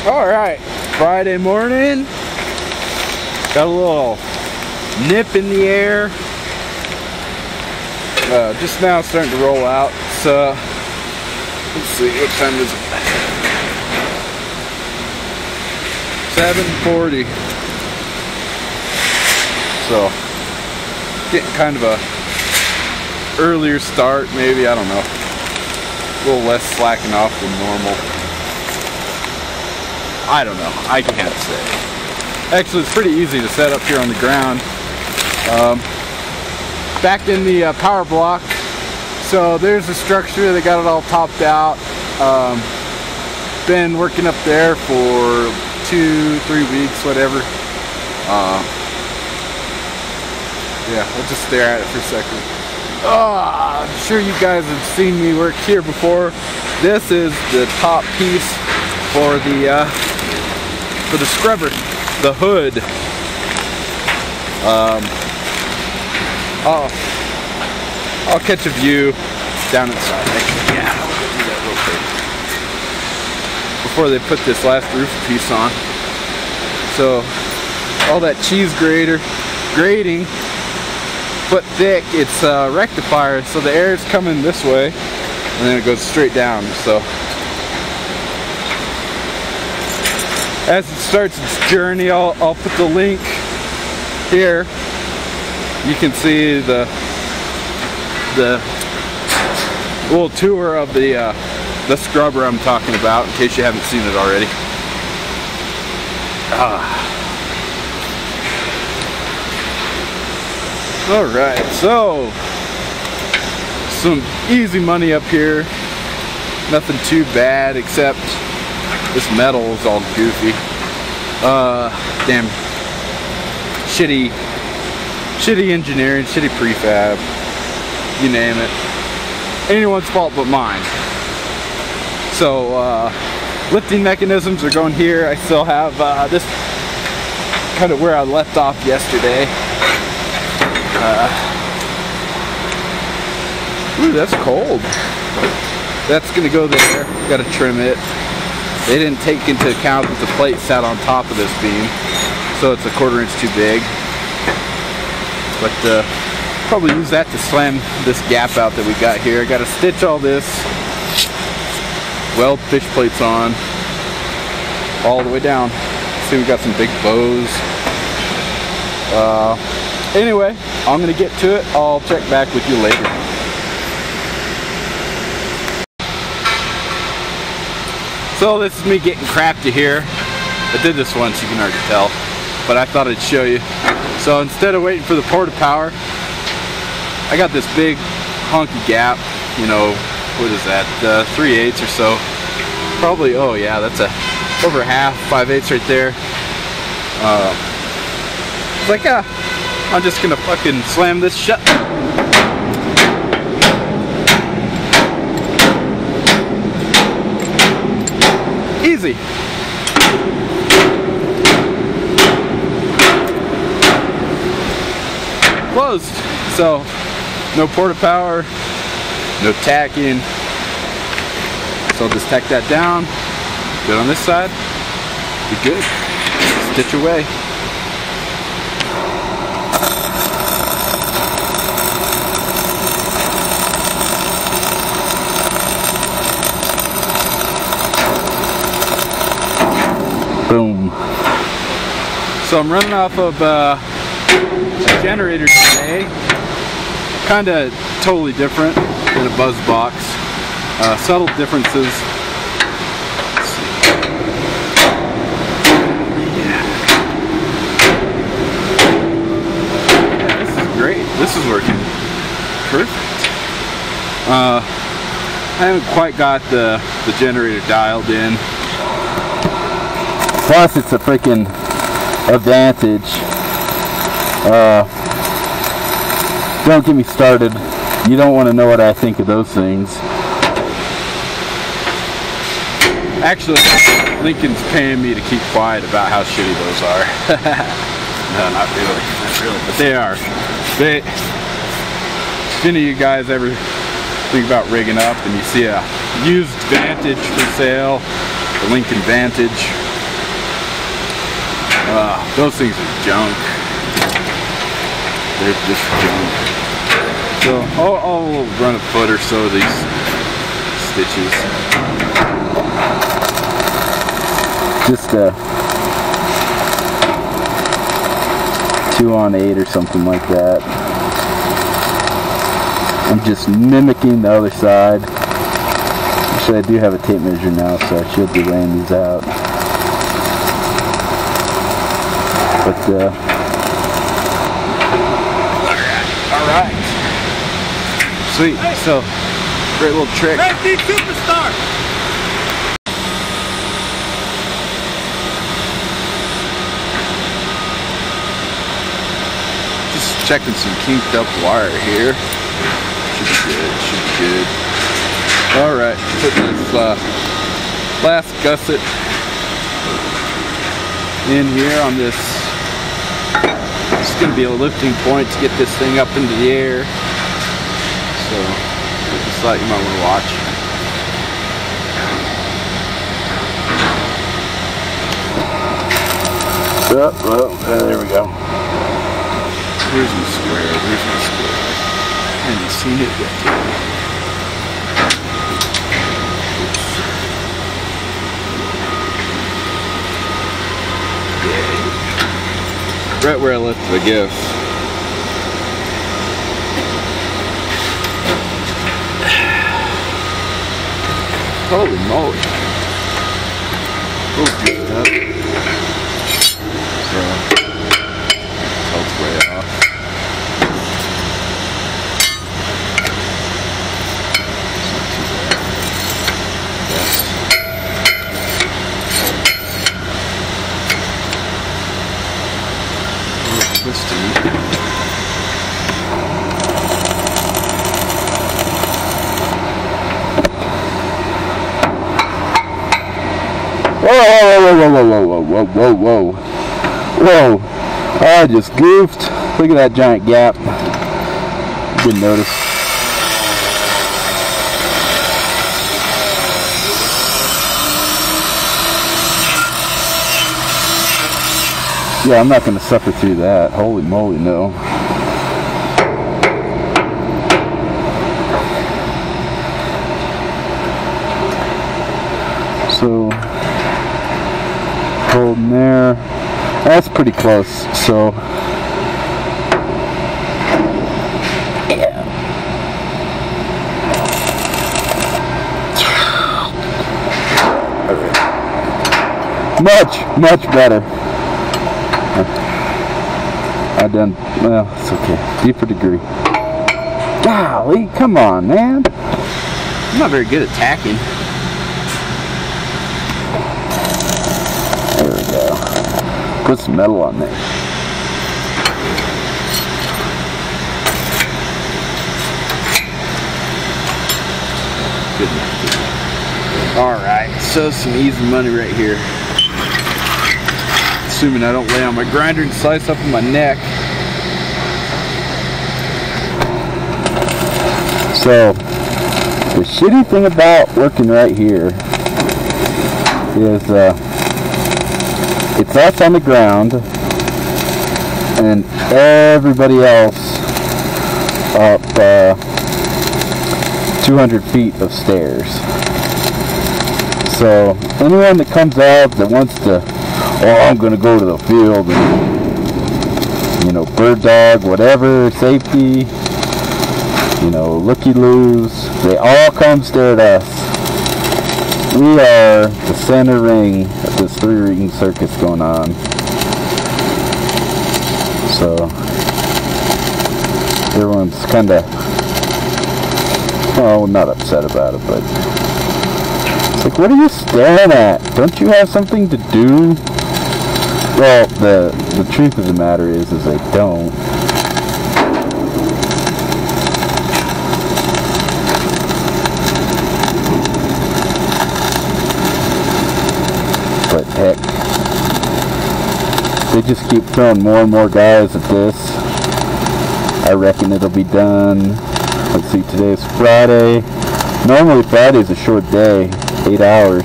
Alright, Friday morning. Got a little nip in the air. Just now it's starting to roll out. So, let's see, what time is it? 7:40. So, getting kind of a earlier start, maybe, I don't know. A little less slacking off than normal. I don't know, I can't say. Actually, it's pretty easy to set up here on the ground. Back in the power block, so there's a structure, they got it all topped out. Been working up there for 2-3 weeks, whatever. Yeah, we'll just stare at it for a second. I'm sure you guys have seen me work here before. This is the top piece for the scrubber, the hood. I'll catch a view down inside. Yeah, I'll do that real quick before they put this last roof piece on. So all that cheese grating, foot thick, it's a rectifier, so the air is coming this way and then it goes straight down. So as it starts its journey, I'll put the link here. You can see the little tour of the scrubber I'm talking about, in case you haven't seen it already. Alright, so some easy money up here. Nothing too bad, except this metal is all goofy. Damn shitty engineering, shitty prefab, you name it. Anyone's fault but mine. So lifting mechanisms are going here. I still have this kind of where I left off yesterday. Ooh, that's cold. That's gonna go there. Gotta trim it. They didn't take into account that the plate sat on top of this beam, so it's a 1/4 inch too big. But probably use that to slam this gap out that we got here. I gotta stitch all this, weld fish plates on all the way down. See, we got some big bows. Anyway, I'm gonna get to it. I'll check back with you later. So this is me getting crafty here. I did this once, you can already tell, but I thought I'd show you. So instead of waiting for the port of power, I got this big honky gap, you know, what is that, 3/8 or so. Probably, oh yeah, that's over half, 5/8 right there. It's like, I'm just gonna fucking slam this shut. Easy. Closed. So no port of power, no tacking. So I'll just tack that down. Good on this side. Be good. Stitch away. Boom. So I'm running off of a generator today. Kind of totally different than a buzz box. Subtle differences. Let's see. Yeah, this is great. This is working perfect. I haven't quite got the generator dialed in. Plus, it's a freaking advantage. Don't get me started. You don't want to know what I think of those things. Actually, Lincoln's paying me to keep quiet about how shitty those are. No, not really. Not really. But they are. If any of you guys ever think about rigging up and you see a used Vantage for sale, the Lincoln Vantage, Those things are junk. They're just junk. So I'll run a foot or so of these stitches. Just 2-on-8 or something like that. I'm just mimicking the other side. Actually, I do have a tape measure now, so I should be laying these out. But all right. Sweet. So, great little trick. Red Superstar. Just checking some kinked up wire here. Should be good. Should be good. All right. Putting this last gusset in here on this. It's going to be a lifting point to get this thing up into the air. So, just thought you might want to watch. There we go. Where's my square? Where's my square? I haven't seen it yet. Right where I left the gift. Holy moly. Oh, good stuff. So, tilt's way off. It's not too bad. Yes. Twisting. Whoa. I just goofed. Look at that giant gap. Didn't notice. Yeah, I'm not going to suffer through that. Holy moly, no. So, holding there. That's pretty close. So, yeah. Much better. I done, well, it's okay. Deeper degree. Golly, come on, man. I'm not very good at tacking. There we go. Put some metal on there. Good enough. Alright, so some easy money right here. Assuming I don't lay on my grinder and slice up in my neck. So, the shitty thing about working right here is it's us on the ground and everybody else up 200 feet of stairs. So, anyone that comes out that wants to, oh, I'm going to go to the field and, you know, bird dog, whatever, safety, you know, looky-loos, they all come stare at us. We are the center ring of this 3-ring circus going on. So, everyone's kind of, well, not upset about it, but it's like, what are you staring at? Don't you have something to do? Well, the truth of the matter is they don't. But heck, they just keep throwing more and more guys at this. I reckon it'll be done. Let's see, today's Friday. Normally Friday's a short day, 8 hours.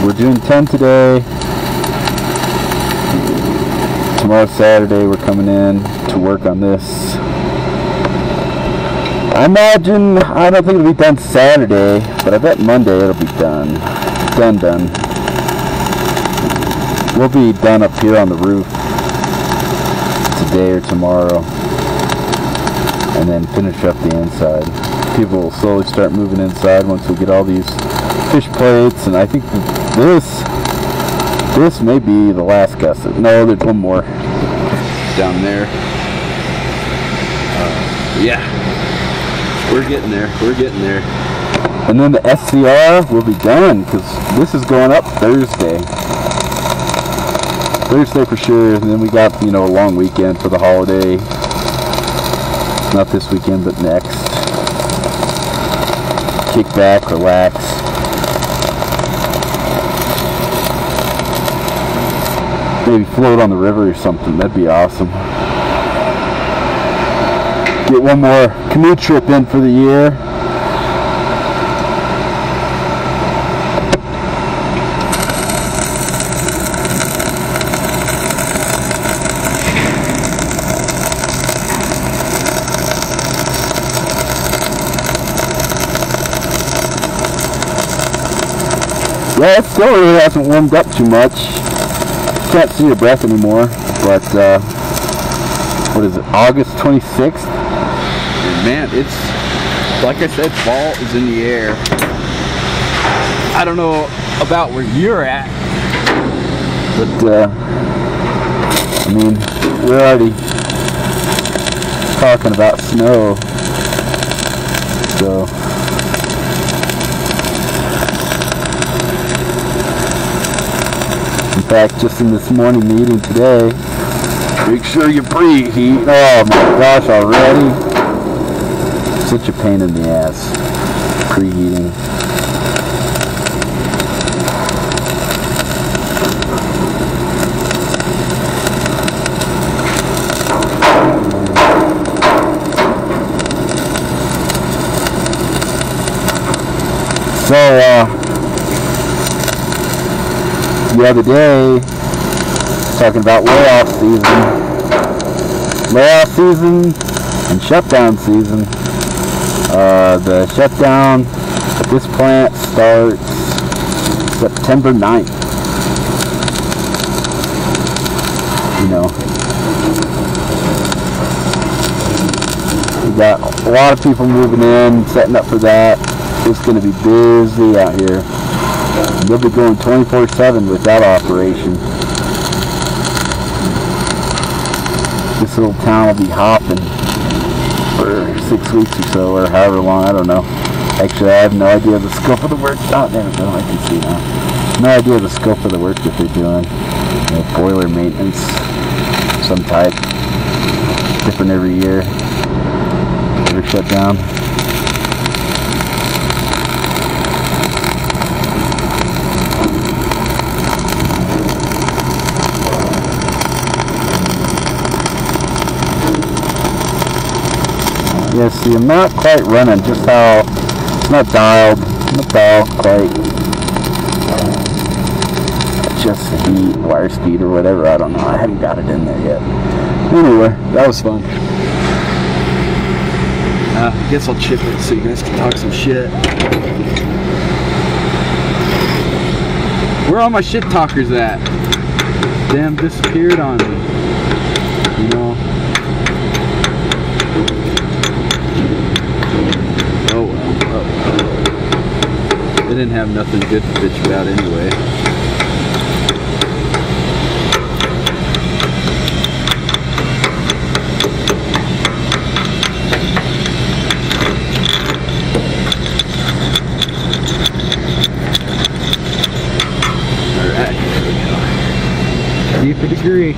we're doing 10 today. Tomorrow Saturday we're coming in to work on this. I imagine, I don't think it'll be done Saturday, but I bet Monday it'll be done. Done. We'll be done up here on the roof today or tomorrow, and then finish up the inside. People will slowly start moving inside once we get all these fish plates, and I think this may be the last gusset. No, there's one more down there. Yeah, we're getting there. And then the SCR will be done, because this is going up Thursday for sure. And then we got, you know, a long weekend for the holiday. Not this weekend, but next. Kick back, relax. Maybe float on the river or something. That'd be awesome. Get one more canoe trip in for the year. Yeah, it still really hasn't warmed up too much. Can't see your breath anymore, but what is it, August 26th? And man, it's, like I said, fall is in the air. I don't know about where you're at, but I mean, we're already talking about snow, so in fact, just in this morning meeting today, make sure you preheat. Oh my gosh, already? Such a pain in the ass, preheating. So, the other day, talking about layoff season and shutdown season. The shutdown at this plant starts September 9th. You know, we got a lot of people moving in, setting up for that. It's going to be busy out here. They'll be going 24/7 with that operation. This little town will be hopping for 6 weeks or so, or however long, I don't know. Actually, I have no idea the scope of the work. Oh, there we go, I can see now. No idea the scope of the work that they're doing. You know, boiler maintenance, some type. Different every year. Never shut down. Yeah, see, I'm not quite running just how, it's not dialed quite. Just the heat, wire speed or whatever, I don't know. I haven't got it in there yet. Anyway, that was fun. I guess I'll chip it so you guys can talk some shit. Where are all my shit talkers at? Damn, disappeared on me. You know. Oh well. They didn't have nothing good to bitch about anyway. Alright, here we go. 80 degree.